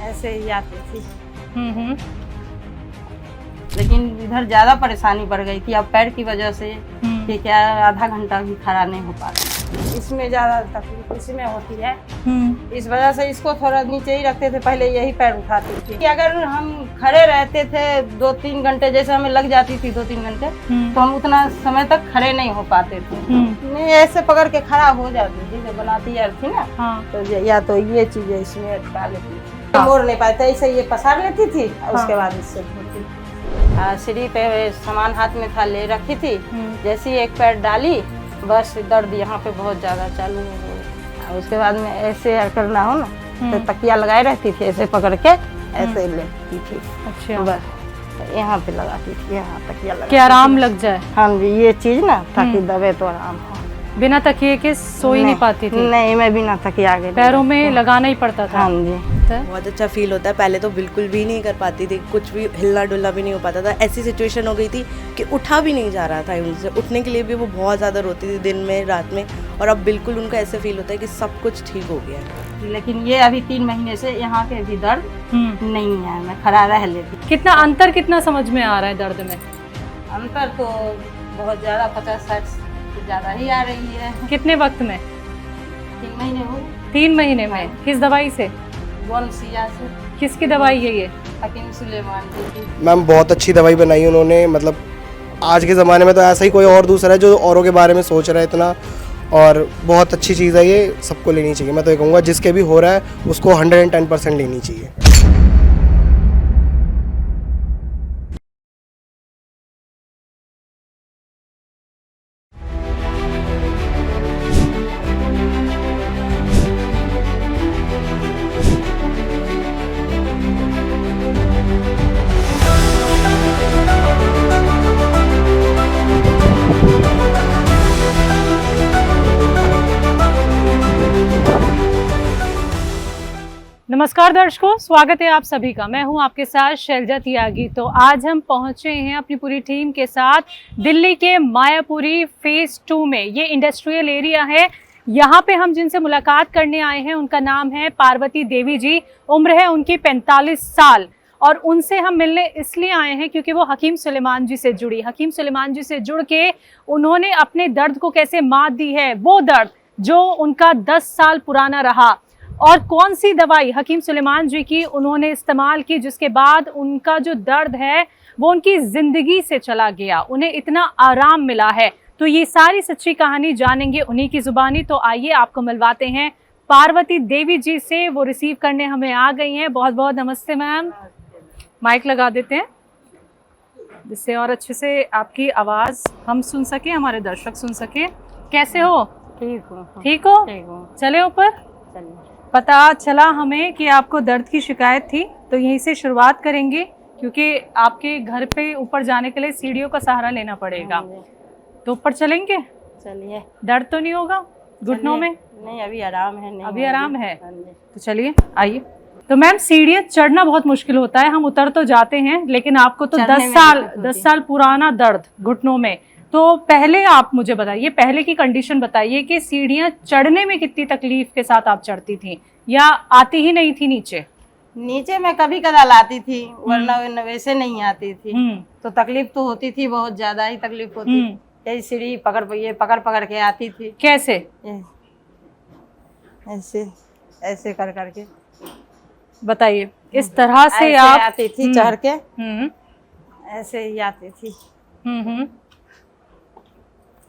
ऐसे ही आती थी। लेकिन इधर ज्यादा परेशानी बढ़ गई थी अब पैर की वजह से कि क्या आधा घंटा भी खड़ा नहीं हो पाता। इसमें ज्यादा तकलीफ इसमें होती है, इस वजह से इसको थोड़ा नीचे ही रखते थे, पहले यही पैर उठाते थे कि अगर हम खड़े रहते थे 2-3 घंटे, जैसे हमें लग जाती थी 2-3 घंटे, तो हम उतना समय तक खड़े नहीं हो पाते थे। नहीं ऐसे पकड़ के खड़ा हो जाती थी, जो बनाती यार थी ना, तो या तो ये चीजें इसमें अटका लेती थी, मोड़ नहीं पाते, ऐसे ये पसार लेती थी और उसके बाद इससे धोती। सीढ़ी पे सामान हाथ में था ले रखी थी, जैसे ही एक पैर डाली बस दर्द यहाँ पे बहुत ज्यादा चालू हो गई। उसके बाद में ऐसे करना हो ना तो तकिया लगाए रहती थी, ऐसे पकड़ के ऐसे लेती थी। अच्छा। बस यहाँ पे लगाती थी, यहाँ तकिया लगा कि आराम लग जाए। हाँ जी, ये चीज ना ताकि दबे तो आराम हो। बिना तकिए के सो ही नहीं पाती थी? नहीं, मैं बिना तकिया के पैरों में लगाना ही पड़ता था। हाँ जी। बहुत अच्छा फील होता है। पहले तो बिल्कुल भी नहीं कर पाती थी, कुछ भी हिलना डुलना भी नहीं हो पाता था। ऐसी सिचुएशन हो गई थी कि उठा भी नहीं जा रहा था उनसे, उठने के लिए भी वो बहुत ज़्यादा रोती थी दिन में रात में, और अब बिल्कुल उनको ऐसे फील होता है कि सब कुछ ठीक हो गया है। लेकिन ये अभी 3 महीने से यहाँ के भी दर्द नहीं है, मैं खड़ा रह लेती। कितना समझ में आ रहा है दर्द में? अंतर तो बहुत ज़्यादा, 50-60 ज़्यादा ही आ रही है। कितने वक्त में? 3 महीने हो। 3 महीने में? किस दवाई से? बोनसिया से। किसकी दवाई है ये? हकीम सुलेमान की। मैम बहुत अच्छी दवाई बनाई उन्होंने, मतलब आज के ज़माने में तो ऐसा ही कोई और दूसरा है जो औरों के बारे में सोच रहा है इतना, और बहुत अच्छी चीज़ है ये, सबको लेनी चाहिए। मैं तो ये कहूँगा जिसके भी हो रहा है उसको 110% लेनी चाहिए। नमस्कार दर्शकों, स्वागत है आप सभी का। मैं हूं आपके साथ शैलजा त्यागी। तो आज हम पहुंचे हैं अपनी पूरी टीम के साथ दिल्ली के मायापुरी फेज 2 में। ये इंडस्ट्रियल एरिया है। यहाँ पे हम जिनसे मुलाकात करने आए हैं उनका नाम है पार्वती देवी जी। उम्र है उनकी 45 साल, और उनसे हम मिलने इसलिए आए हैं क्योंकि वो हकीम सुलेमान जी से जुड़ी। हकीम सुलेमान जी से जुड़ के उन्होंने अपने दर्द को कैसे मात दी है, वो दर्द जो उनका 10 साल पुराना रहा, और कौन सी दवाई हकीम सुलेमान जी की उन्होंने इस्तेमाल की जिसके बाद उनका जो दर्द है वो उनकी ज़िंदगी से चला गया, उन्हें इतना आराम मिला है। तो ये सारी सच्ची कहानी जानेंगे उन्हीं की ज़ुबानी। तो आइए आपको मिलवाते हैं पार्वती देवी जी से। वो रिसीव करने हमें आ गई हैं। बहुत बहुत नमस्ते मैम। माइक लगा देते हैं जिससे और अच्छे से आपकी आवाज़ हम सुन सके, हमारे दर्शक सुन सके। कैसे हो? ठीक हो? ठीक हो? ठीक हो। चले ऊपर। चलिए। पता चला हमें कि आपको दर्द की शिकायत थी, तो यहीं से शुरुआत करेंगे क्योंकि आपके घर पे ऊपर जाने के लिए सीढ़ियों का सहारा लेना पड़ेगा। तो ऊपर चलेंगे? चलिए। दर्द तो नहीं होगा घुटनों में? नहीं, अभी आराम है। नहीं, अभी आराम है। तो चलिए आइए। तो मैम सीढ़ियाँ चढ़ना बहुत मुश्किल होता है, हम उतर तो जाते हैं, लेकिन आपको तो 10 साल पुराना दर्द घुटनों में। तो पहले आप मुझे बताइए, पहले की कंडीशन बताइए कि सीढ़ियाँ चढ़ने में कितनी तकलीफ के साथ आप चढ़ती थी, या आती ही नहीं थी नीचे? नीचे में कभी कदाल आती थी, वरना वैसे नहीं आती थी। तो तकलीफ तो होती थी, बहुत ज्यादा ही तकलीफ होती। यही सीढ़ी पकड़ पकड़ के आती थी। कैसे? ऐसे ऐसे कर करके बताइए। इस तरह से आप आती थी चढ़ के, ऐसे ही आती थी।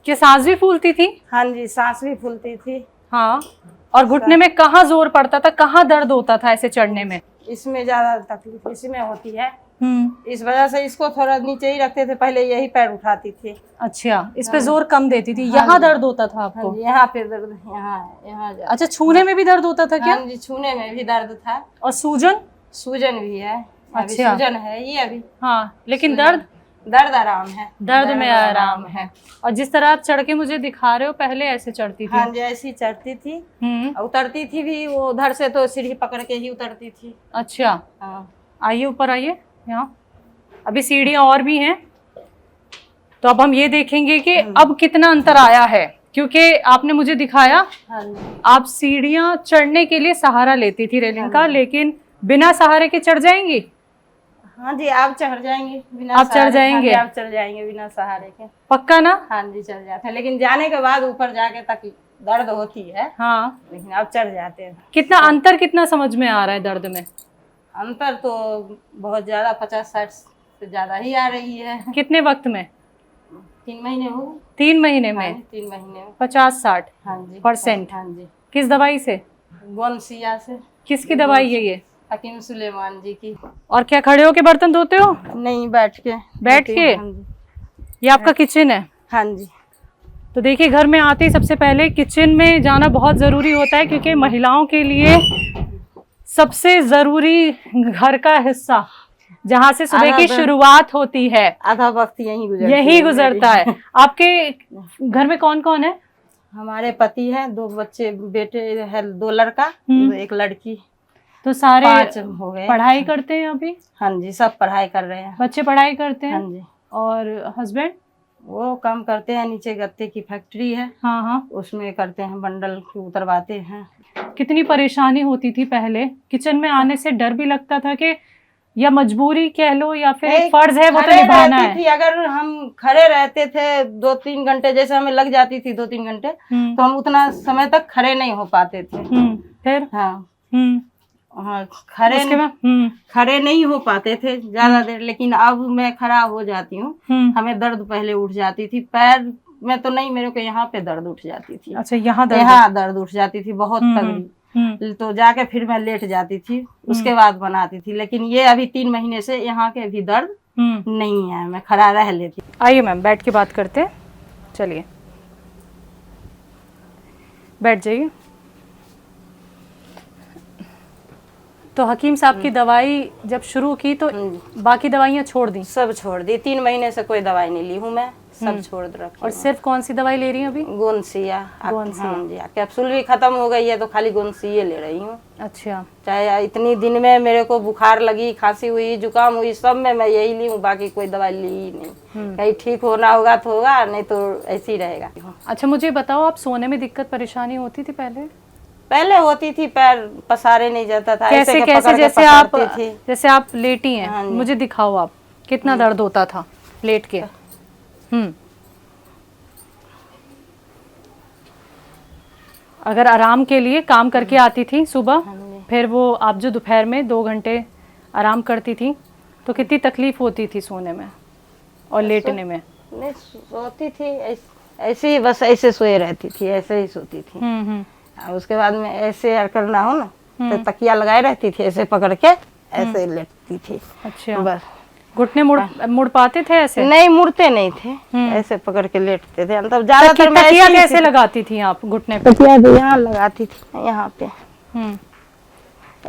क्या सांस भी फूलती थी? हाँ जी, सांस भी फूलती थी। हाँ। और घुटने में कहाँ जोर पड़ता था, कहाँ दर्द होता था ऐसे चढ़ने में? इसमें ज्यादा तकलीफ इसमें होती है, इस वजह से इसको थोड़ा नीचे ही रखते थे, पहले यही पैर उठाती थी। अच्छा, इस पे जोर कम देती थी। यहाँ दर्द होता था आपको? यहाँ पे दर्द, यहाँ। अच्छा, छूने में भी दर्द होता था क्या? हाँ जी, छूने में भी दर्द था। और सूजन भी है। अच्छा। सूजन है ये अभी। हाँ, लेकिन दर्द आराम है। दर्द में आराम है। और जिस तरह आप चढ़ के मुझे दिखा रहे हो, पहले ऐसे चढ़ती थी? हाँ जी, ऐसी चढ़ती थी। उतरती थी भी वो उधर से, तो सीढ़ी पकड़ के ही उतरती थी। अच्छा। हाँ। आइए ऊपर आइए। यहाँ अभी सीढ़ियाँ और भी हैं, तो अब हम ये देखेंगे कि अब कितना अंतर आया है, क्योंकि आपने मुझे दिखाया आप सीढ़ियाँ चढ़ने के लिए सहारा लेती थी रेलिंग का, लेकिन बिना सहारे के चढ़ जाएंगी? हाँ जी, आप चढ़ जाएंगे बिना आप चढ़ सहारे। जाएंगे? हाँ जी, आप चढ़ जाएंगे बिना सहारे के। पक्का ना? हाँ जी, चढ़ जाते हैं, लेकिन जाने के बाद ऊपर जाके तक दर्द होती है, हाँ। लेकिन आप चढ़ जाते हैं। कितना अंतर, कितना समझ में आ रहा है दर्द में? अंतर तो बहुत ज्यादा, 50-60 से ज्यादा ही आ रही है। कितने वक्त में? 3 महीने हो। 3 महीने हाँ में जी, 3 महीने में। 50-60 हाँ जी %? हाँ जी। किस दवाई से? गोनसिया से। किसकी दवाई है ये? हकीम सुलेमान जी की। और क्या खड़े होके बर्तन धोते हो? नहीं, बैठ के। बैठ के? हाँ जी। ये आपका किचन है? हाँ जी। तो देखिए, घर में आते ही सबसे पहले किचन में जाना बहुत ज़रूरी होता है, क्योंकि महिलाओं के लिए सबसे ज़रूरी घर का हिस्सा, जहाँ से सुबह की शुरुआत होती है, आधा वक्त यही गुजरता है। आपके घर में कौन कौन है? हमारे पति हैं, 2 बच्चे, बेटे है 2 लड़का, 1 लड़की। तो सारे 5 हो गए। पढ़ाई करते हैं अभी? हाँ जी, सब पढ़ाई कर रहे हैं। बच्चे पढ़ाई करते हैं? हाँ जी। और हस्बैंड? वो काम करते हैं, नीचे गत्ते की फैक्ट्री है, हाँ हाँ। उसमें करते हैं, बंडल उतरवाते हैं। कितनी परेशानी होती थी पहले? किचन में आने से डर भी लगता था कि, या मजबूरी कह लो, या फिर एक फर्ज है वो तो खड़े निभाना रहती थी। है? अगर हम खड़े रहते थे 2-3 घंटे, जैसे हमें लग जाती थी 2-3 घंटे, तो हम उतना समय तक खड़े नहीं हो पाते थे। फिर? हाँ हाँ, खड़े नहीं हो पाते थे ज्यादा देर, लेकिन अब मैं खड़ा हो जाती हूँ। हमें दर्द पहले उठ जाती थी, पैर में तो नहीं, मेरे को यहाँ पे दर्द उठ जाती थी। अच्छा, यहाँ दर्द उठ जाती थी बहुत तगड़ी। तो जाके फिर मैं लेट जाती थी, उसके बाद बनाती थी। लेकिन ये अभी 3 महीने से यहाँ के भी दर्द नहीं है, मैं खड़ा रह लेती। आइए मैम, बैठ के बात करते हैं। चलिए, बैठ जाइए। तो हकीम साहब की दवाई जब शुरू की तो बाकी दवाइयाँ छोड़ दी? सब छोड़ दी। 3 महीने से कोई दवाई नहीं ली हूँ मैं, सब छोड़ रखी। और सिर्फ कौन सी दवाई ले रही हैं अभी? गोनसिया। हाँ जी, कैप्सूल भी खत्म हो गई है, तो खाली गोनसिया ले रही हूँ। अच्छा। चाहे इतनी दिन में मेरे को बुखार लगी, खांसी हुई, जुकाम हुई, सब में मैं यही ली हूँ, बाकी कोई दवाई ली ही नहीं। कहीं ठीक होना होगा तो होगा, नहीं तो ऐसे ही रहेगा। अच्छा, मुझे बताओ, आप सोने में दिक्कत परेशानी होती थी पहले? पहले होती थी, पैर पसारे नहीं जाता था। कैसे ऐसे कैसे? जैसे आप लेटी हैं, हाँ, मुझे दिखाओ आप, कितना दर्द होता था लेट के? अगर आराम के लिए काम करके आती थी सुबह, फिर वो आप जो दोपहर में 2 घंटे आराम करती थी, तो कितनी तकलीफ होती थी सोने में और लेटने में? नहीं सोती थी, ऐसे ही बस ऐसे सोए रहती थी, ऐसे ही सोती थी। उसके बाद में ऐसे करना हो ना, तो तकिया लगाए रहती थी, ऐसे पकड़ के ऐसे लेटती थी। अच्छा, बस। घुटने मुड़ पाते थे ऐसे? नहीं, मुड़ते नहीं थे, ऐसे पकड़ के लेटते थे। मतलब ज्यादातर तकिया कैसे लगाती थी आप घुटने पे? तकिया यहाँ लगाती थी, यहाँ पे,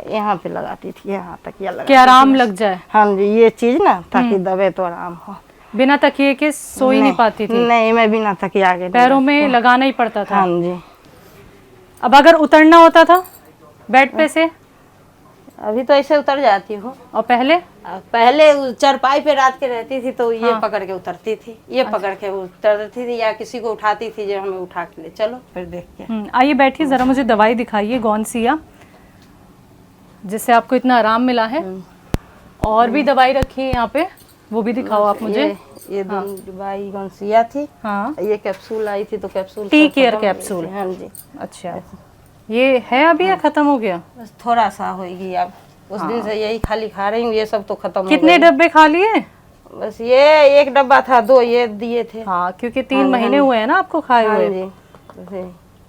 यहाँ पे लगाती थी, यहाँ तकिया लगाती थी, आराम लग जाए। हाँ जी, ये चीज ना, ताकि दबे तो आराम हो। बिना तकिए के सो ही नहीं पाती थी? नहीं, मैं बिना तकिया के पैरों में लगाना ही पड़ता था? हाँ जी। अब अगर उतरना होता था बेड पे से? अभी तो ऐसे उतर जाती हूँ। और पहले? पहले चारपाई पे रात के रहती थी, तो ये पकड़ के उतरती थी, ये पकड़ के उतरती थी, या किसी को उठाती थी जो हमें उठा के ले चलो, फिर देख के। आइए बैठिए, जरा मुझे दवाई दिखाइए गोनसिया, जिससे आपको इतना आराम मिला है। और भी दवाई रखी है यहाँ पे, वो भी दिखाओ आप मुझे। ये दवाई गोनसिया थी। हाँ, ये कैप्सूल आई थी, तो कैप्सूल टी केयर कैप्सूल। हाँ जी। अच्छा, ये है अभी या खत्म हो गया? बस थोड़ा सा होगी अब, उस दिन से यही खाली खा रही हूँ, ये सब तो खत्म हो गए। कितने डब्बे खा लिए? बस ये 1 डब्बा था, 2 ये दिए थे। हाँ, क्योंकि 3 महीने हुए हैं ना आपको खाए हुए। जी।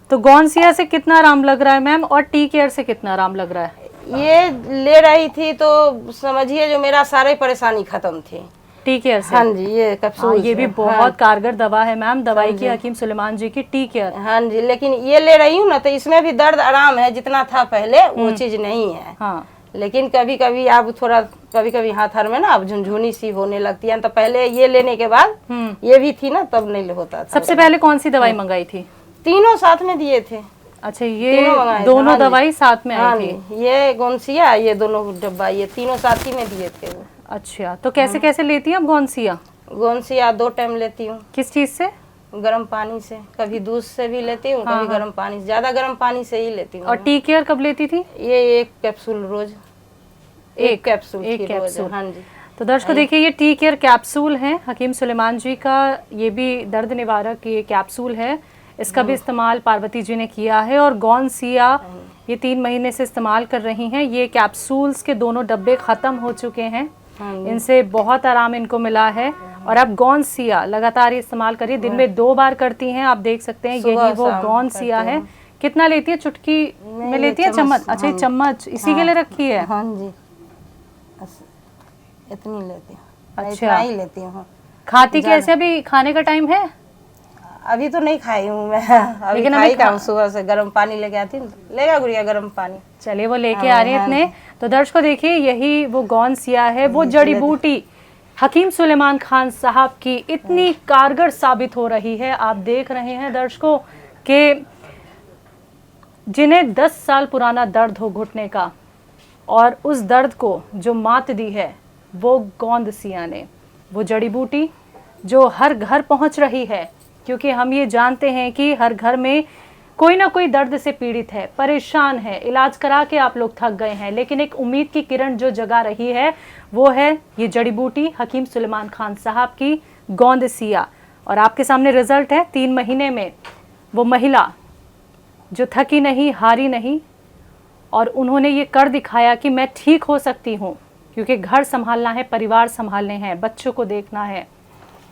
तो गोनसिया से कितना आराम लग रहा है मैम, और टी केयर से कितना आराम लग रहा है? ये ले रही थी तो समझिए जो मेरा सारे परेशानी खत्म थी टी केयर से। हाँ जी, ये कैप्सूल ये भी बहुत कारगर दवा है मैम, दवाई की हकीम सुलेमान जी की टी केयर। हाँ जी, लेकिन ये ले रही हूँ ना, तो इसमें भी दर्द आराम है, जितना था पहले वो चीज नहीं है। हाँ, लेकिन कभी कभी आप थोड़ा, कभी कभी हाथ हर में ना अब झुनझुनी सी होने लगती है, तो पहले ये लेने के बाद ये भी थी ना, तब नहीं होता था। सबसे पहले कौन सी दवाई मंगाई थी? तीनों साथ में दिए थे। अच्छा, ये दोनों दवाई साथ में आई थी? ये गोनसिया, ये दोनों डब्बा, ये तीनों साथ ही में दिए थे वो। अच्छा, तो कैसे कैसे लेती हैं आप गोनसिया? गोनसिया 2 टाइम लेती हूँ। किस चीज से? गर्म पानी से, कभी दूध से भी लेती हूँ, कभी गर्म पानी से, ज्यादा गर्म पानी से ही लेती हूँ। और टी केयर कब लेती थी? ये 1 कैप्सूल रोज। एक कैप्सूल एक की रोज है। कैप्सूल। हाँ जी। तो दर्शकों देखिए ये टी केयर कैप्सूल है हकीम सुलेमान जी का, ये भी दर्द निवारक ये कैप्सूल है, इसका भी इस्तेमाल पार्वती जी ने किया है। और गौनसिया ये 3 महीने से इस्तेमाल कर रही हैं। ये कैप्सूल्स के दोनों डब्बे ख़त्म हो चुके हैं, इनसे बहुत आराम इनको मिला है। और अब गौनसिया लगातार ये इस्तेमाल करिए, दिन में 2 बार करती हैं, आप देख सकते हैं। यही वो गौनसिया है। कितना लेती है? चुटकी में लेती है? चम्मच? अच्छा, ये चम्मच इसी के लिए रखी है? हाँ जी, इतनी लेती हूँ। अच्छा, इतना ही लेती हूँ। खाती कैसे? अभी खाने का टाइम है? अभी तो नहीं खाई हूँ मैं, अभी खाई का हूँ। सुबह से गर्म पानी लेके आती हूँ, लेगा गुड़िया गर्म पानी। चलिए वो लेके आ रही है इतने। तो दर्शकों देखिए यही वो गौनसिया है, वो जड़ी बूटी हकीम सुलेमान खान साहब की इतनी कारगर साबित हो रही है। आप देख रहे हैं दर्शकों कि जिन्हें 10 साल पुराना दर्द हो घुटने का, और उस दर्द को जो मात दी है वो गौनसिया ने, वो जड़ी बूटी जो हर घर पहुंच रही है। क्योंकि हम ये जानते हैं कि हर घर में कोई ना कोई दर्द से पीड़ित है, परेशान है, इलाज करा के आप लोग थक गए हैं, लेकिन एक उम्मीद की किरण जो जगा रही है वो है ये जड़ी बूटी हकीम सुलेमान खान साहब की गौनसिया। और आपके सामने रिजल्ट है 3 महीने में। वो महिला जो थकी नहीं, हारी नहीं, और उन्होंने ये कर दिखाया कि मैं ठीक हो सकती हूँ, क्योंकि घर संभालना है, परिवार संभालने हैं, बच्चों को देखना है।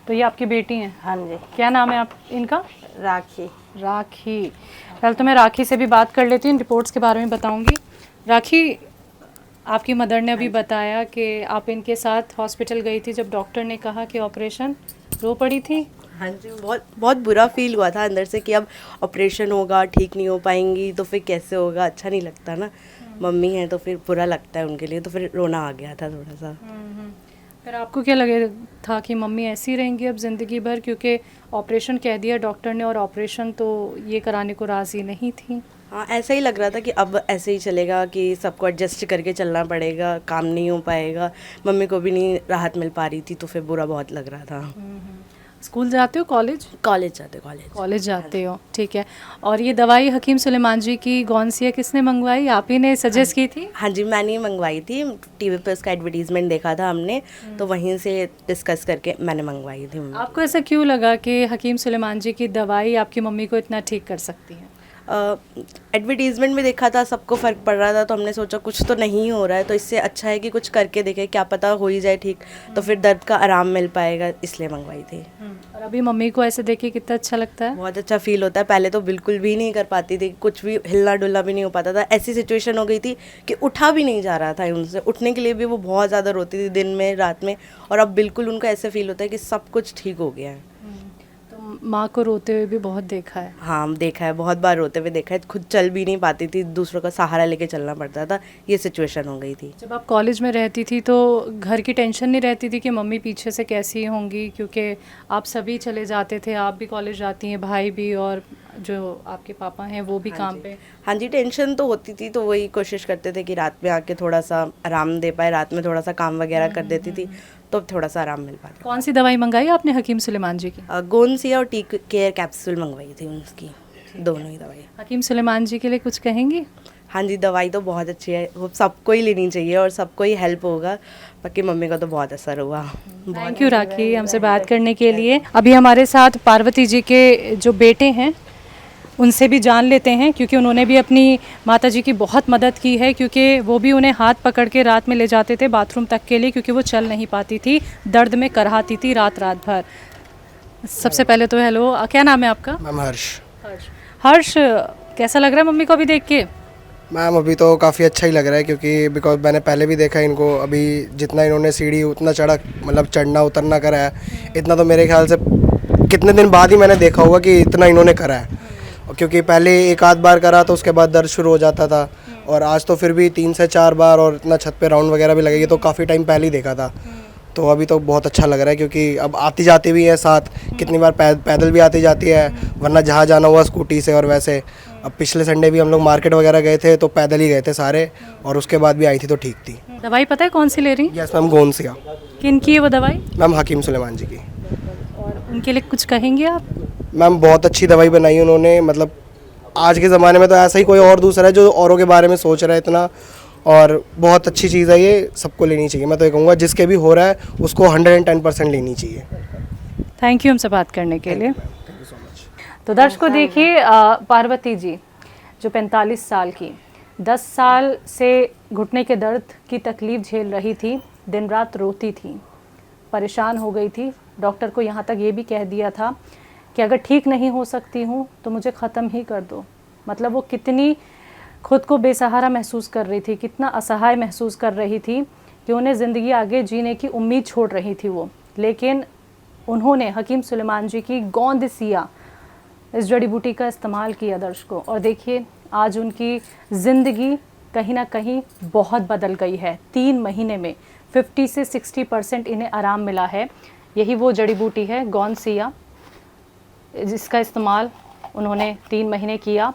तो ये आपकी बेटी हैं? हाँ जी। क्या नाम है आप इनका? राखी। राखी। पहले तो मैं राखी से भी बात कर लेती हूँ, रिपोर्ट्स के बारे में बताऊंगी। राखी, आपकी मदर ने अभी बताया कि आप इनके साथ हॉस्पिटल गई थी जब डॉक्टर ने कहा कि ऑपरेशन, रो पड़ी थी? हाँ जी, बहुत बुरा फील हुआ था अंदर से कि अब ऑपरेशन होगा, ठीक नहीं हो पाएंगी तो फिर कैसे होगा, अच्छा नहीं लगता ना। मम्मी है तो फिर बुरा लगता है उनके लिए, तो फिर रोना आ गया था थोड़ा सा। फिर आपको क्या लगे था कि मम्मी ऐसी रहेंगी अब ज़िंदगी भर, क्योंकि ऑपरेशन कह दिया डॉक्टर ने, और ऑपरेशन तो ये कराने को राज़ी नहीं थी? हाँ, ऐसा ही लग रहा था कि अब ऐसे ही चलेगा, कि सबको एडजस्ट करके चलना पड़ेगा, काम नहीं हो पाएगा, मम्मी को भी नहीं राहत मिल पा रही थी, तो फिर बुरा बहुत लग रहा था। स्कूल जाते हो? कॉलेज कॉलेज जाते हो, ठीक है। और ये दवाई हकीम सुलेमान जी की गौनसिया किसने मंगवाई? आप ही ने सजेस्ट की थी? हाँ जी, मैंने ही मंगवाई थी, टीवी पे उसका एडवर्टीजमेंट देखा था हमने, तो वहीं से डिस्कस करके मैंने मंगवाई थी। आपको ऐसा क्यों लगा कि हकीम सुलेमान जी की दवाई आपकी मम्मी को इतना ठीक कर सकती है? एडवर्टीजमेंट में देखा था, सबको फ़र्क पड़ रहा था, तो हमने सोचा कुछ तो नहीं हो रहा है, तो इससे अच्छा है कि कुछ करके देखें, क्या पता हो ही जाए ठीक, तो फिर दर्द का आराम मिल पाएगा, इसलिए मंगवाई थी। और अभी मम्मी को ऐसे देखे कितना अच्छा लगता है? बहुत अच्छा फील होता है। पहले तो बिल्कुल भी नहीं कर पाती थी, कुछ भी हिलना डुलना भी नहीं हो पाता था। ऐसी सिचुएशन हो गई थी कि उठा भी नहीं जा रहा था उनसे, उठने के लिए भी वो बहुत ज़्यादा रोती थी दिन में, रात में। और अब बिल्कुल उनको ऐसे फील होता है कि सब कुछ ठीक हो गया है। माँ को रोते हुए भी बहुत देखा है? हाँ, देखा है, बहुत बार रोते हुए देखा है। खुद चल भी नहीं पाती थी, दूसरों का सहारा लेके चलना पड़ता था, ये सिचुएशन हो गई थी। जब आप कॉलेज में रहती थी तो घर की टेंशन नहीं रहती थी कि मम्मी पीछे से कैसी होंगी, क्योंकि आप सभी चले जाते थे, आप भी कॉलेज जाती हैं, भाई भी, और जो आपके पापा हैं वो भी काम पे? हाँ जी, टेंशन तो होती थी, तो वही कोशिश करते थे कि रात में आके थोड़ा सा आराम दे पाए, रात में थोड़ा सा काम वगैरह कर देती थी, तो थोड़ा सा आराम मिल पाता। कौन सी दवाई मंगाई आपने हकीम सुलेमान जी की? गौनसिया और टी केयर कैप्सूल मंगवाई थी उनकी, दोनों ही दवाई। हकीम सुलेमान जी के लिए कुछ कहेंगी? हाँ जी, दवाई तो बहुत अच्छी है, वो सबको ही लेनी चाहिए और सबको ही हेल्प होगा। बाकी मम्मी का तो बहुत असर हुआ। थैंक यू राखी हमसे बात करने के लिए। अभी हमारे साथ पार्वती जी के जो बेटे हैं उनसे भी जान लेते हैं, क्योंकि उन्होंने भी अपनी माता जी की बहुत मदद की है, क्योंकि वो भी उन्हें हाथ पकड़ के रात में ले जाते थे बाथरूम तक के लिए, क्योंकि वो चल नहीं पाती थी, दर्द में करहाती थी रात भर। सबसे पहले तो हेलो, क्या नाम है आपका? मैम हर्ष। हर्ष, कैसा लग रहा है मम्मी को अभी देख के? मैम अभी तो काफ़ी अच्छा ही लग रहा है, क्योंकि बिकॉज मैंने पहले भी देखा इनको, अभी जितना इन्होंने सीढ़ी उतना चढ़ा, मतलब चढ़ना उतरना करा है, इतना तो मेरे ख्याल से कितने दिन बाद ही मैंने देखा होगा कि इतना इन्होंने करा है। क्योंकि पहले एक आध बार करा तो उसके बाद दर्द शुरू हो जाता था, और आज तो फिर भी 3 से 4 बार, और इतना छत पे राउंड वगैरह भी लगेगी, तो काफ़ी टाइम पहले ही देखा था। तो अभी तो बहुत अच्छा लग रहा है, क्योंकि अब आती जाती भी है साथ, कितनी बार पैदल भी आती जाती है, वरना जहाँ जाना हुआ स्कूटी से। और वैसे अब पिछले संडे भी हम लोग मार्केट वगैरह गए थे, तो पैदल ही गए थे सारे, और उसके बाद भी आई थी तो ठीक थी। दवाई पता है कौन सी ले रही? यस मैम, गौनसिया। किन की है वो दवाई? मैम हकीम सुलेमान जी की। और उनके लिए कुछ कहेंगे आप? मैम बहुत अच्छी दवाई बनाई उन्होंने, मतलब आज के ज़माने में तो ऐसा ही कोई और दूसरा है जो औरों के बारे में सोच रहा है इतना, और बहुत अच्छी चीज़ है ये, सबको लेनी चाहिए। मैं तो ये कहूँगा जिसके भी हो रहा है उसको 110% लेनी चाहिए। थैंक यू हमसे बात करने के लिए। Thank you so much. तो दर्शकों देखिए, पार्वती जी जो 45 साल की 10 साल से घुटने के दर्द की तकलीफ झेल रही थी, दिन रात रोती थी, परेशान हो गई थी। डॉक्टर को यहाँ तक ये भी कह दिया था कि अगर ठीक नहीं हो सकती हूँ तो मुझे ख़त्म ही कर दो। मतलब वो कितनी खुद को बेसहारा महसूस कर रही थी, कितना असहाय महसूस कर रही थी कि उन्हें ज़िंदगी आगे जीने की उम्मीद छोड़ रही थी वो। लेकिन उन्होंने हकीम सुलेमान जी की गोंद सिया इस जड़ी बूटी का इस्तेमाल किया दर्शकों, और देखिए आज उनकी ज़िंदगी कहीं ना कहीं बहुत बदल गई है। 3 महीने में 50 से 60% इन्हें आराम मिला है। यही वो जड़ी बूटी है गोंद सिया, जिसका इस्तेमाल उन्होंने 3 महीने किया।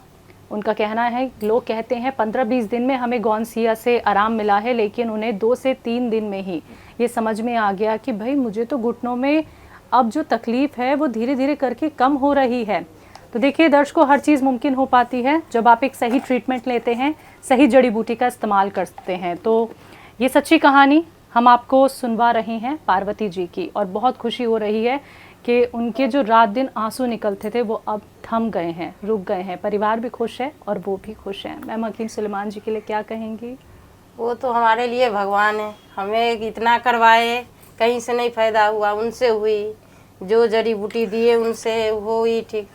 उनका कहना है, लोग कहते हैं 15-20 दिन में हमें गोंद सिया से आराम मिला है, लेकिन उन्हें 2 से 3 दिन में ही ये समझ में आ गया कि भाई मुझे तो घुटनों में अब जो तकलीफ़ है वो धीरे धीरे करके कम हो रही है। तो देखिए दर्शकों, हर चीज़ मुमकिन हो पाती है जब आप एक सही ट्रीटमेंट लेते हैं, सही जड़ी बूटी का इस्तेमाल करते हैं। तो ये सच्ची कहानी हम आपको सुनवा रहे हैं पार्वती जी की, और बहुत खुशी हो रही है कि उनके जो रात दिन आंसू निकलते थे वो अब थम गए हैं, रुक गए हैं। परिवार भी खुश है और वो भी खुश हैं। मैम हकीम सुलेमान जी के लिए क्या कहेंगी? वो तो हमारे लिए भगवान है। हमें इतना करवाए, कहीं से नहीं फायदा हुआ, उनसे हुई, जो जड़ी बूटी दिए उनसे हुई ठीक।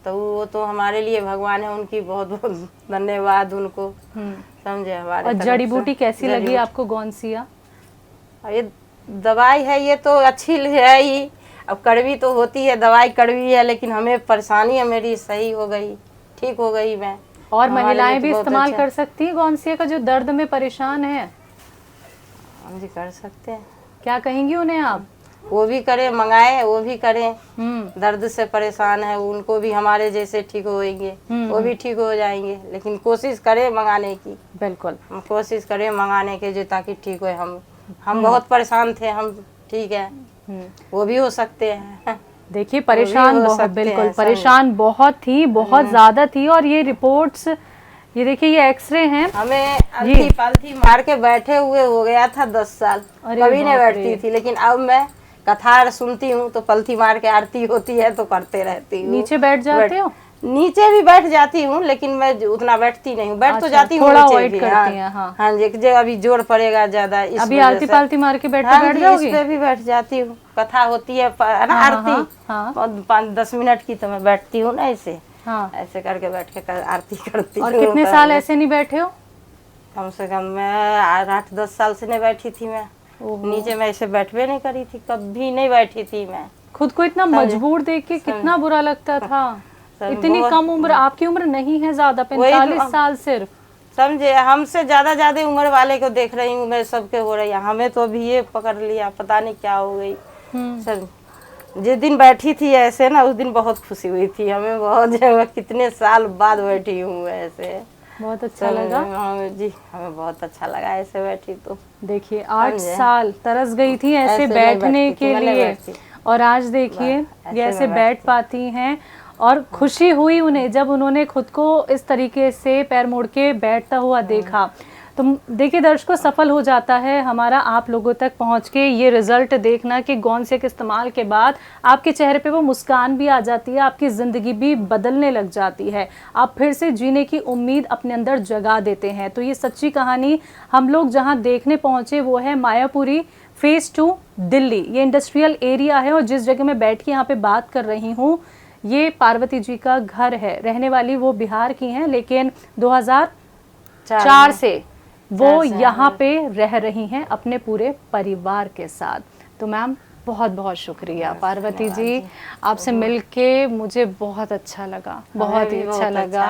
तो वो तो हमारे लिए भगवान है, उनकी बहुत बहुत धन्यवाद उनको, समझे। हमारे और तरफ जड़ी से बूटी कैसी जड़ी लगी आपको गोंद सिया? ये दवाई है, ये तो अच्छी है ही। अब कड़वी तो होती है, दवाई कड़वी है, लेकिन हमें परेशानी है मेरी सही हो गई, ठीक हो गई मैं। और हमारे महिलाएं लिए तो भी बहुत इस्तेमाल अच्छा। कर सकती हैं गोंद सिया का, जो दर्द में परेशान है? हम जी कर सकते हैं। क्या कहेंगी उन्हें आप? वो भी करें, मंगाए, वो भी करें। दर्द से परेशान है उनको भी हमारे जैसे ठीक होएंगे, वो भी ठीक हो जाएंगे। लेकिन कोशिश करें मंगाने की, बिल्कुल हम कोशिश करें मंगाने के जो ताकि ठीक हो। हम बहुत परेशान थे, हम ठीक है, वो भी हो सकते हैं। देखिए परेशान हो बहुत, सकते बिल्कुल हैं, परेशान बहुत थी, बहुत ज्यादा थी। और ये रिपोर्ट्स, ये देखिए ये एक्सरे हैं। हमें अलथी पालथी मार के बैठे हुए हो गया था 10 साल, कभी नहीं बैठती थी। लेकिन अब मैं कथा सुनती हूँ तो पलथी मार के आरती होती है तो करते रहती हूँ। नीचे बैठ जाते हो? नीचे भी बैठ जाती हूँ, लेकिन मैं उतना बैठती नहीं हूँ। बैठ तो जाती हूँ, थोड़ा नीचे अवॉइड भी। करती हैं। हाँ हाँ जी, जो अभी जोर पड़ेगा ज्यादा इस अभी वजह आलती से। पालती मार के बैठ हाँ जी, जाओगी? इस पे भी बैठ जाती हूँ। कथा होती है ना, आरती 5-10 मिनट की, तो मैं बैठती हूँ ना ऐसे, ऐसे करके बैठ के आरती करती हूँ। और कितने साल ऐसे नहीं बैठे हो? कम से कम मैं 8-10 साल से नहीं बैठी थी मैं। नीचे मैं ऐसे बैठवे नहीं करी थी, कभी नहीं बैठी थी मैं। खुद को इतना मजबूर देख के कितना बुरा लगता था। इतनी कम उम्र, आपकी उम्र नहीं है ज्यादा, 45 साल सिर्फ, समझे। हमसे ज्यादा उम्र वाले को देख रही हूँ मैं, सबके हो रही है। हमें तो अभी ये पकड़ लिया, पता नहीं क्या हो गई। सब जिस दिन बैठी थी ऐसे ना, उस दिन बहुत खुशी हुई थी हमें, बहुत। कितने साल बाद बैठी हूँ ऐसे, बहुत अच्छा लगा। जी हमें बहुत अच्छा लगा ऐसे बैठी। तो देखिए 8 साल तरस गई थी ऐसे बैठने के लिए, और आज देखिए ये ऐसे बैठ पाती हैं। और खुशी हुई उन्हें जब उन्होंने खुद को इस तरीके से पैर मोड़ के बैठता हुआ देखा। तो देखिए दर्शकों, सफल हो जाता है हमारा आप लोगों तक पहुंच के ये रिजल्ट देखना कि गोंद सिया के इस्तेमाल के बाद आपके चेहरे पे वो मुस्कान भी आ जाती है, आपकी ज़िंदगी भी बदलने लग जाती है, आप फिर से जीने की उम्मीद अपने अंदर जगा देते हैं। तो ये सच्ची कहानी हम लोग जहां देखने पहुंचे वो है मायापुरी फेज़ 2 दिल्ली। ये इंडस्ट्रियल एरिया है, और जिस जगह मैं बैठ के यहाँ पे बात कर रही हूँ ये पार्वती जी का घर है। रहने वाली वो बिहार की हैं, लेकिन 2004 से वो यहाँ पे रह रही हैं अपने पूरे परिवार के साथ। तो मैम बहुत बहुत शुक्रिया पार्वती जी, आपसे मिलके मुझे बहुत अच्छा लगा, बहुत ही अच्छा लगा।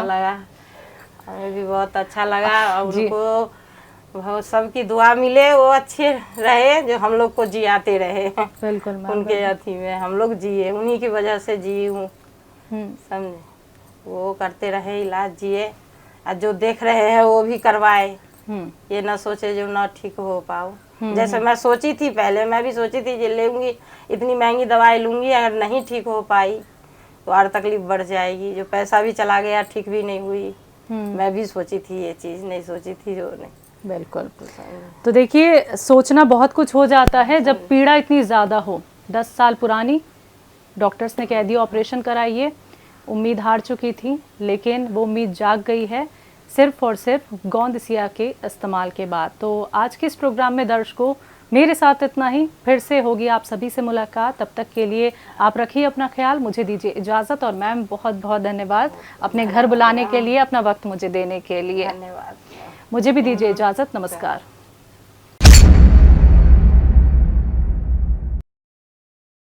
हमें भी बहुत अच्छा लगा। और उनको सबकी दुआ मिले, वो अच्छे रहे, जो हम लोग को जियाते रहे। बिल्कुल मैम, उनके अथी में हम लोग जिए, उन्हीं की वजह से जी हूँ, समझे। वो करते रहे इलाज, जिए। और जो देख रहे हैं वो भी करवाए, ये ना सोचे जो ना ठीक हो पाओ। जैसे मैं सोची थी पहले, मैं भी सोची थी जे लूंगी, इतनी महंगी दवाई लूंगी, अगर नहीं ठीक हो पाई तो और तकलीफ बढ़ जाएगी। जो पैसा भी चला गया, ठीक भी नहीं हुई। मैं भी सोची थी ये चीज़, नहीं सोची थी जो नहीं। बिल्कुल। तो देखिए, सोचना बहुत कुछ हो जाता है जब पीड़ा इतनी ज़्यादा हो। 10 साल पुरानी, डॉक्टर्स ने कह दिया ऑपरेशन कराइए, उम्मीद हार चुकी थी, लेकिन वो उम्मीद जाग गई है सिर्फ और सिर्फ गोंदसिया के इस्तेमाल के बाद। तो आज के इस प्रोग्राम में दर्शकों, मेरे साथ इतना ही। फिर से होगी आप सभी से मुलाकात। तब तक के लिए आप रखिए अपना ख्याल, मुझे दीजिए इजाज़त। और मैम, बहुत बहुत धन्यवाद अपने घर बुलाने के लिए, अपना वक्त मुझे देने के लिए। धन्यवाद। मुझे भी दीजिए इजाज़त। नमस्कार।